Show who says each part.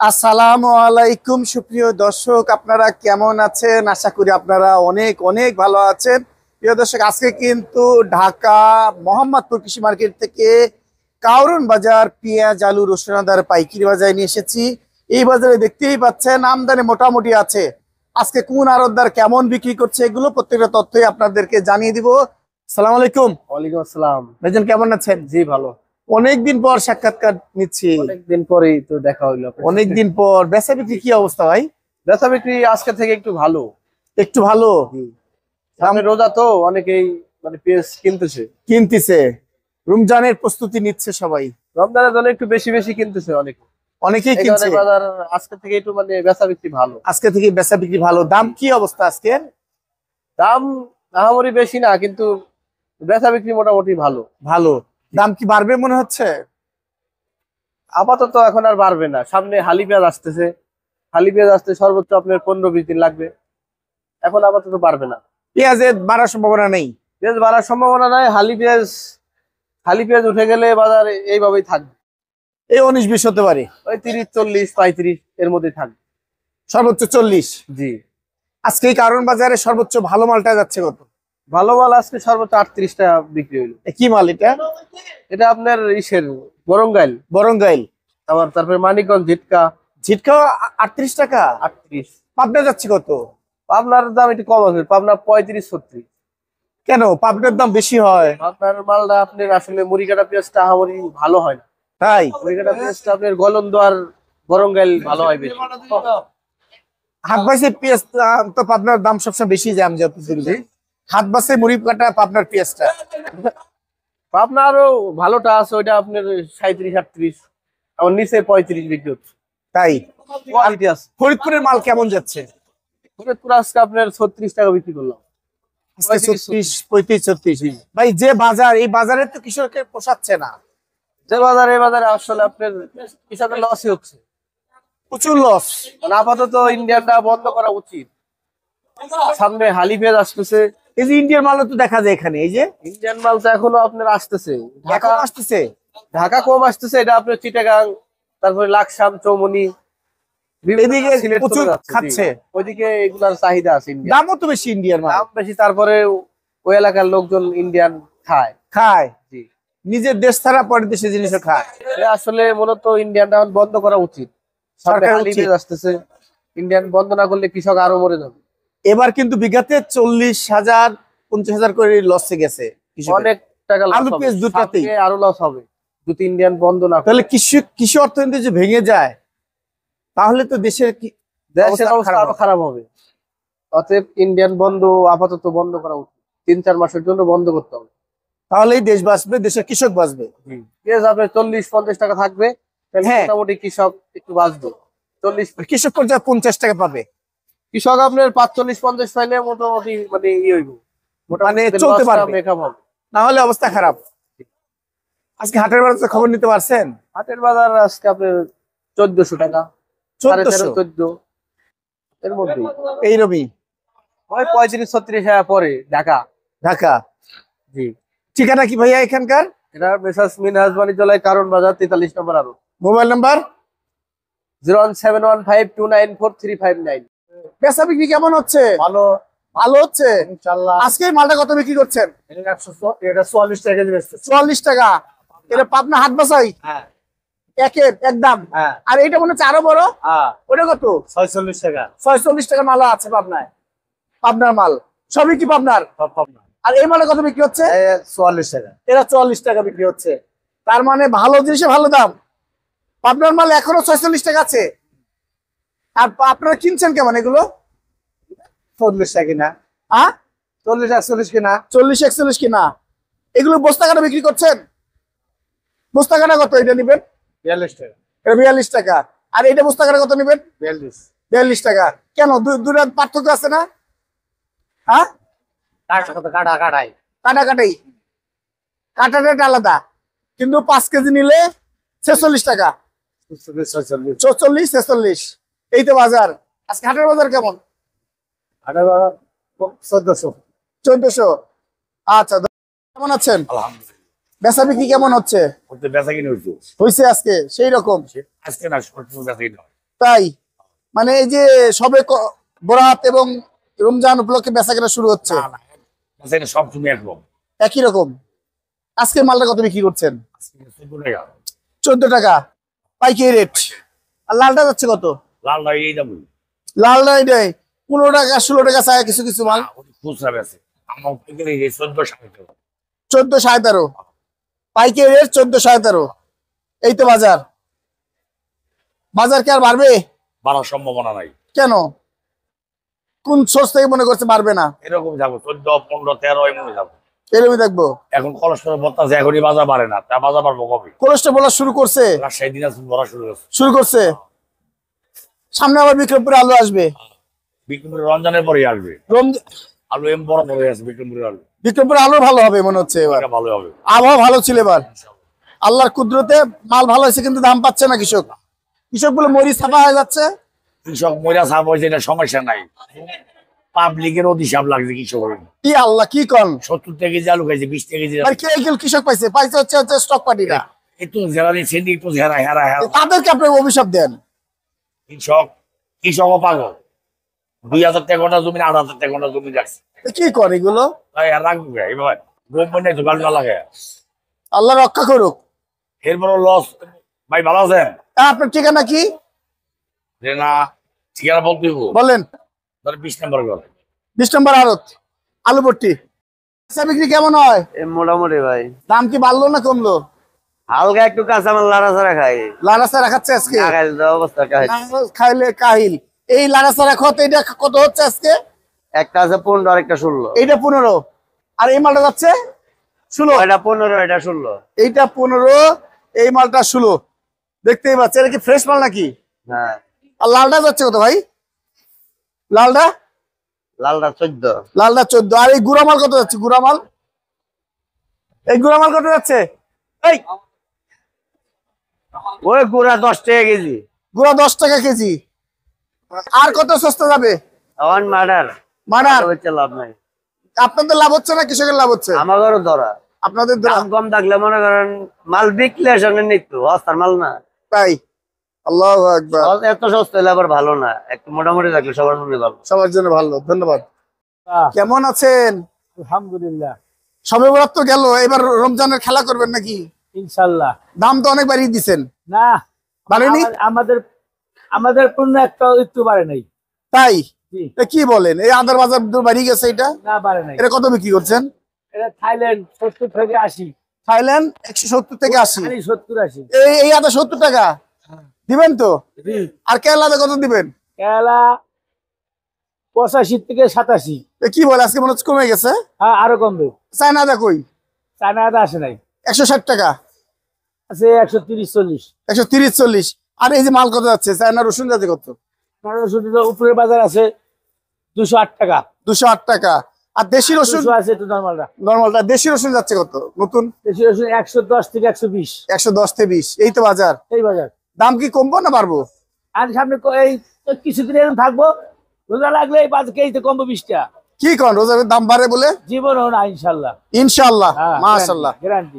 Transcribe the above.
Speaker 1: আসসালামু আলাইকুম সুপ্রিয় দর্শক, আপনারা কেমন আছেন? আশা করি আপনারা অনেক অনেক ভালো আছেন। প্রিয় দর্শক, আজকে কিন্তু ঢাকা মোহাম্মদপুর কৃষি মার্কেট থেকে কাউরন বাজার পেঁয়াজ, আলু, রসুন, আদার পাইকারি বাজারে নিয়ে এসেছি। এই বাজারে দেখতেই পাচ্ছেন আমদানি মোটামুটি আছে। আজকে কোন আড়তদার কেমন বিক্রি করছে এগুলো প্রত্যেকটা তথ্যই আপনাদেরকে জানিয়ে দিব। আসসালামু আলাইকুম।
Speaker 2: ওয়ালাইকুম আসসালাম।
Speaker 1: ভাইজান কেমন আছেন?
Speaker 2: জি ভালো।
Speaker 1: অনেকদিন পর সাক্ষাৎকার নিচ্ছি।
Speaker 2: অনেকদিন পরেই তো দেখা হইলো।
Speaker 1: অনেকদিন পর। বেচা বিক্রি কি অবস্থা ভাই?
Speaker 2: বেচা বিক্রি আজকে থেকে একটু ভালো।
Speaker 1: একটু ভালো।
Speaker 2: সামনে রোজা তো অনেকেই পেঁয়াজ কিনতেছে।
Speaker 1: রমজানের প্রস্তুতি নিচ্ছে সবাই।
Speaker 2: রমজানের জন্য একটু বেশি বেশি কিনতেছে
Speaker 1: অনেকেই কিনছে।
Speaker 2: বাজার আজকে থেকে একটু বেচা বিক্রি ভালো।
Speaker 1: আজকে থেকে বেচা বিক্রি ভালো। দাম কি অবস্থা আজকে?
Speaker 2: দাম আহামরি বেশি না, কিন্তু বেচা বিক্রি মোটামুটি ভালো।
Speaker 1: ভালো। দাম কি বাড়বে মনে হচ্ছে?
Speaker 2: আপাতত এখন আর বাড়বে না। সামনে হালি পেঁয়াজ আসতেছে। হালি পেঁয়াজ আসতে সর্বোচ্চ আপনার 15-20 দিন লাগবে। এখন আপাতত বাড়বে না।
Speaker 1: পেঁয়াজের বাড়ার সম্ভাবনা নেই।
Speaker 2: পেঁয়াজ বাড়ার সম্ভাবনা নাই। হালি পেঁয়াজ উঠে গেলে বাজার এইভাবেই থাকবে।
Speaker 1: এই 19-20 হতে পারে।
Speaker 2: ওই 30-40-35 এর মধ্যে থাকবে।
Speaker 1: সর্বোচ্চ 40।
Speaker 2: জি।
Speaker 1: আজকে এই কারণ বাজারে সর্বোচ্চ ভালো মালটা যাচ্ছে কত?
Speaker 2: ভালো মাল আজকে সর্বোচ্চ 38 টাকা বিক্রি হইলো।
Speaker 1: কি মাল এটা?
Speaker 2: এটা আপনার বরঙ্গাইল।
Speaker 1: বরঙ্গাইল।
Speaker 2: তারপরে মানিকগঞ্জ
Speaker 1: ঝিটকা 38 টাকা।
Speaker 2: 38।
Speaker 1: পাবনা যাচ্ছে কত?
Speaker 2: পাবনার দাম একটু কম আছে। পাবনা 35-36।
Speaker 1: কেন পাবনার দাম বেশি হয়?
Speaker 2: আপনার মালটা আপনার আসলে মুড়িকাটা পেঁয়াজটা আহামরি ভালো হয় না।
Speaker 1: তাই
Speaker 2: মুড়িকাটা পেঁয়াজটা আপনার গলন্দ আর বরঙ্গাইল ভালো হয় বেশি।
Speaker 1: হাত বাইসে পেঁয়াজ তো পাবনার দাম সবসময় বেশি যায়। আমি যতদূর জানি হাত বাসে মুড়ি কাটা পাবনার পেঁয়াজটা।
Speaker 2: পাবনা আরো ভালোটা আছে, ওইটা আপনার 37-38, আমার নিচে 35 বিক্রি হচ্ছে।
Speaker 1: তাই
Speaker 2: কোয়ালিটি আছে।
Speaker 1: ফরিদপুরের মাল কেমন যাচ্ছে?
Speaker 2: ফরিদপুর আজকে আপনার 36 টাকা বিক্রি করলাম।
Speaker 1: 35-36। ভাই যে বাজার, এই বাজারে তো কৃষকের পোষাচ্ছে না।
Speaker 2: যে বাজারে এই বাজারে আসলে আপনার কৃষকের লসই হচ্ছে,
Speaker 1: প্রচুর লস।
Speaker 2: আপাতত ইন্ডিয়ানটা বন্ধ করা উচিত। সামনে হালি পেঁয়াজ আসতেছে।
Speaker 1: এই যে ইন্ডিয়ান মালও তো দেখা যায় এখানে। এই যে
Speaker 2: ইন্ডিয়ান মাল তো এখনো আপনার আসতেছে।
Speaker 1: ঢাকা আসতেছে।
Speaker 2: ঢাকা কম আসতেছে। এটা আপনার চিটাগাং, তারপরে লাকসাম, চৌমনি,
Speaker 1: এদিকে প্রচুর খাচ্ছে।
Speaker 2: ওইদিকে এগুলার চাহিদা আছে।
Speaker 1: দামও তো বেশি ইন্ডিয়ান মাল।
Speaker 2: দাম বেশি, তারপরে ওই এলাকার লোকজন ইন্ডিয়ান খায়। জি।
Speaker 1: নিজের দেশ ছাড়া পরের দেশে জিনিস খায়।
Speaker 2: আসলে মূলত ইন্ডিয়ানটা বন্ধ করা উচিত। সরকার আসতেছে। ইন্ডিয়ান বন্ধ না করলে কৃষক আরো মরে যাবে।
Speaker 1: এবার কিন্তু বিঘাতে 40,000-50,000 করে লসে গেছে।
Speaker 2: অনেক টাকা
Speaker 1: আলু পেঁয়াজ দুটাতেই
Speaker 2: আরো লস হবে যদি ইন্ডিয়ান বন্ধ না।
Speaker 1: তাহলে কৃষি অর্থনীতি যে ভেঙে যায়, তাহলে তো দেশের
Speaker 2: অবস্থা আরো খারাপ হবে। অতএব ইন্ডিয়ান বন্ধ আপাতত বন্ধ করা উচিত। 3-4 মাসের জন্য বন্ধ করতে হবে।
Speaker 1: তাহলেই দেশ বাঁচবে, দেশের কৃষক বাঁচবে।
Speaker 2: পেঁয়াজ আপনার 40-50 টাকা থাকবে, মোটামুটি কৃষক একটু বাঁচবে। 40
Speaker 1: কৃষক পর্যায়ে 50 টাকা পাবে।
Speaker 2: কৃষক আপনার 45-50 পাইলে মোটামুটি হইব,
Speaker 1: চলতে পারবে। না হলে অবস্থা খারাপ। আজকে হাটের বাজার খবর নিতে পারছেন?
Speaker 2: হাটের বাজার আজকে আপনার 1400 টাকা, 1400 এর মধ্যে।
Speaker 1: এইরকমই
Speaker 2: ওই 35-36 টাকা পরে। ঢাকা। জি।
Speaker 1: ঠিকানা কি ভাইয়া এখানকার?
Speaker 2: এটা মেসার্স মিনহাজ বাণিজ্যালয়, কারণ বাজার 43 নম্বর আরো।
Speaker 1: Mobile number
Speaker 2: 01715294359।
Speaker 1: বেচা বিক্রি কেমন হচ্ছে? ভালো হচ্ছে ইনশাআল্লাহ। আজকে মালটা কত বিক্রি করছেন?
Speaker 2: এটা 44 টাকা কেজি বেচতেছে।
Speaker 1: 44 টাকা। এটা পাবনা হাট বাসাই।
Speaker 2: হ্যাঁ।
Speaker 1: একদম। আর এইটা মনে হচ্ছে আরো বড়। ওটা কত?
Speaker 2: 46 টাকা।
Speaker 1: 46 টাকা মাল আছে পাবনায়। পাবনার মাল সবই কি পাবনার?
Speaker 2: সব পাবনা।
Speaker 1: আর এই মালে কত বিক্রি হচ্ছে?
Speaker 2: 44 টাকা।
Speaker 1: এটা 44 টাকা বিক্রি হচ্ছে। তার মানে ভালো জিনিসে ভালো দাম। পাবনার মাল এখনো 46 টাকা আছে। আর আপনারা কিনছেন কেমন এগুলো?
Speaker 2: 40 টাকা কিনা। 40-41 কিনা।
Speaker 1: 40-41 কিনা। এগুলো বস্তা কাটা বিক্রি করছেন? বস্তা কাটা কত এটা নিবেন?
Speaker 2: 42 টাকা।
Speaker 1: এটা 42 টাকা। আর এটা বস্তা কাটা কত নিবেন? 42 টাকা। কেন দুটা পার্থক্য আছে না? কাটাই কাটাটা আলাদা, কিন্তু 5 কেজি নিলে 46 টাকা। 44-46 এই তো বাজার। আজকে হাটের বাজার কেমন?
Speaker 2: হাটের বাজার
Speaker 1: 1400। আচ্ছা, কেমন আছেন?
Speaker 2: আলহামদুলিল্লাহ।
Speaker 1: বেচা বিক্রি কেমন হচ্ছে?
Speaker 2: বেচা কিনে
Speaker 1: হয়েছে আজকে সেই রকম?
Speaker 2: আজকে না, বেচা কিনে
Speaker 1: তাই মানে এই যে সবে বরাত এবং রমজান উপলক্ষে বেচাকেনা শুরু হচ্ছে
Speaker 3: না না এটা সব তুমি একরকম
Speaker 1: একই রকম। আজকে মালটা কত বিক্রি করছেন?
Speaker 3: আজকে 14 টাকা
Speaker 1: 14 টাকা পাইকারি রেট। আর লালটা যাচ্ছে কত?
Speaker 3: লাল নয় এই দাম
Speaker 1: লাল নাই দেয় 15 টাকা 16 টাকা চায় কিছু কিছু মাল।
Speaker 3: খুচরা বেছে আমার পাইকারি 14 টাকা
Speaker 1: 14 17 পাইকারি রেট 14 17। এই তো বাজার। বাজার কি আর বাড়বে?
Speaker 3: বাড়ার সম্ভাবনা নাই।
Speaker 1: কেন? কোন সোর্স থেকে মনে করছে বাড়বে না?
Speaker 3: এরকম যাবো 14 15 13 এমনি যাবো।
Speaker 1: এরকমই দেখবো।
Speaker 3: এখন কোলেস্ট্রল বলতেছে এখনই বাজার বাড়ে না, তা বাজার বাড়বো কবে?
Speaker 1: কোলেস্ট্রল বলা শুরু করছে,
Speaker 3: রাজশাহী দিনাজপুর বড়া শুরু করছে।
Speaker 1: শুরু করছে। সামনে আবার বিক্রমপুরে আলু আসবে।
Speaker 3: বিক্রমপুরে রমজানের পরে আসবে আলু এম বড় বড় আছে বিক্রমপুরের আলু।
Speaker 1: বিক্রমপুরে আলু ভালো হবে মনে হচ্ছে এবার।
Speaker 3: এটা ভালো হবে।
Speaker 1: আবহাওয়া ভালো ছিল এবার। আল্লাহর কুদরতে মাল ভালো হয়েছে কিন্তু দাম পাচ্ছে না কৃষক। কৃষক বলে মরিচ ছাপা হয়ে যাচ্ছে।
Speaker 3: কৃষক মরিয়া সাপ হয়েছে এটা সমস্যা নাই, পাবলিকের অধিসাপ লাগছে কৃষক।
Speaker 1: কি আল্লাহ কি কন
Speaker 3: 70 টাকা কেজি আলু খাইছে 20 টাকা কেজি
Speaker 1: মানে কে এগুলো কৃষক পাইছে হচ্ছে স্টক পার্টিরা।
Speaker 3: একটু জেলা দিচ্ছে একটু হেরা হেরা হেরা
Speaker 1: তাদেরকে আপনি অভিশাপ দেন।
Speaker 3: কৃষকও পাগল। 2000 টাকা কোটা জমি 8000 টাকা কোটা জমি রাখছে,
Speaker 1: কি করে এগুলো?
Speaker 3: তাই আর রাখবো এবার গভর্নমেন্টে জোগাড় না লাগে।
Speaker 1: আল্লাহ রক্ষা করুক।
Speaker 3: এরপরও লস। ভাই ভালো আছেন?
Speaker 1: আপনার ঠিকানা কি?
Speaker 3: যে না ঠিকানা বলতে
Speaker 1: বলেন।
Speaker 3: 20 নম্বর ঘর
Speaker 1: 20 নম্বর আড়ত আলু ভর্তি। বেচা বিক্রি কেমন হয়?
Speaker 4: মোটামুটি ভাই,
Speaker 1: দাম কি বাড়লো না কমলো?
Speaker 4: হালকা একটু কাঁচামাল লাড়াচাড়া খাই।
Speaker 1: লাড়াচাড়া রাখাচ্ছে আজকে?
Speaker 4: না খাইলে তো অবস্থা কাহিল।
Speaker 1: না খাইলে কাহিল। এই লাড়াচাড়া খত এটা কত হচ্ছে আজকে?
Speaker 4: একটা আছে 15 আর একটা 16।
Speaker 1: এইটা 15 আর এই মালটা যাচ্ছে 16।
Speaker 4: এটা 15 এটা 16।
Speaker 1: এইটা 15 এই মালটা 16। দেখতেই পাচ্ছেন এটা কি ফ্রেশ মাল নাকি?
Speaker 4: হ্যাঁ।
Speaker 1: আর লালটা যাচ্ছে কত ভাই? লালটা
Speaker 4: লালটা 14।
Speaker 1: লালটা 14। আর এই গুড়া মাল কত যাচ্ছে? গুড়া মাল এই গুড়া মাল কত যাচ্ছে? এই
Speaker 4: ওই গুড়া 10 টাকা কেজি।
Speaker 1: গুড়া 10 টাকা কেজি। আর কত সস্তা যাবে?
Speaker 4: অন মার্ডার
Speaker 1: মানার
Speaker 4: হচ্ছে লাভ নাই।
Speaker 1: আপনাদের লাভ হচ্ছে না কৃষকের লাভ হচ্ছে?
Speaker 4: আমাদেরও ধরা
Speaker 1: আপনাদের
Speaker 4: দাম কম থাকলে মনে করেন মাল বিকলে সঙ্গে নিত অস্তার মাল না।
Speaker 1: তাই আল্লাহু আকবার।
Speaker 4: এত সস্তা হলে আবার ভালো না, একটু মোটামুটি থাকলে সবার মনে ভালো।
Speaker 1: সবার জন্য ভালো। ধন্যবাদ। কেমন আছেন?
Speaker 2: আলহামদুলিল্লাহ
Speaker 1: সবে বরাত তো গেল, এবার রমজানের খেলা করবেন নাকি?
Speaker 2: ইনশাল্লাহ।
Speaker 1: দাম তো অনেক বাড়িয়ে দিচ্ছেন।
Speaker 2: না
Speaker 1: বাড়েনি?
Speaker 2: আমাদের আমাদের পণ্য একটা একটু বাড়ে নাই।
Speaker 1: তাই
Speaker 2: জি।
Speaker 1: এ কি বলেন? এই আদার বাজার বাড়িয়ে গেছে এটা?
Speaker 2: না বাড়ে নাই।
Speaker 1: এটা কত বিক্রি করছেন?
Speaker 2: এটা থাইল্যান্ড 70 থেকে 80।
Speaker 1: থাইল্যান্ড 170 থেকে 80।
Speaker 2: 70 80।
Speaker 1: এই আদা 70 টাকা দিবেন তো? আর কেরালাতে কত দিবেন?
Speaker 2: কেলা 85 থেকে 87।
Speaker 1: এ কি বলে আজকে মনে হচ্ছে কমে গেছে।
Speaker 2: হ্যাঁ আরো কমবে।
Speaker 1: চায়না আদা কই?
Speaker 2: চায়না আদা আসে নাই,
Speaker 1: 160 টাকা
Speaker 2: আছে 130 40।
Speaker 1: 130 40। আর এই যে মাল কত যাচ্ছে? চায়না রসুন যাচ্ছে কত?
Speaker 2: উপরের বাজার আছে 208 টাকা।
Speaker 1: 208 টাকা। আর দেশি রসুন
Speaker 2: 200 আছে তো নরমালটা।
Speaker 1: নরমালটা দেশি রসুন যাচ্ছে কত নতুন?
Speaker 2: দেশি রসুন 110 থেকে 120।
Speaker 1: 110 থেকে 20। এই তো বাজার।
Speaker 2: এই বাজার।
Speaker 1: দাম কি কমবো না বাড়বো?
Speaker 2: আর সামনে এই কিছুদিন এরকম থাকবো, রোজা লাগলে এই বাজার কেজিতে কমবো 20 টাকা।
Speaker 1: কি কোন রোজার দাম বাড়ে বলে?
Speaker 2: জীবনও না ইনশাল্লাহ।
Speaker 1: ইনশাআল্লাহ মাশাআল্লাহ।
Speaker 2: গ্যারান্টি।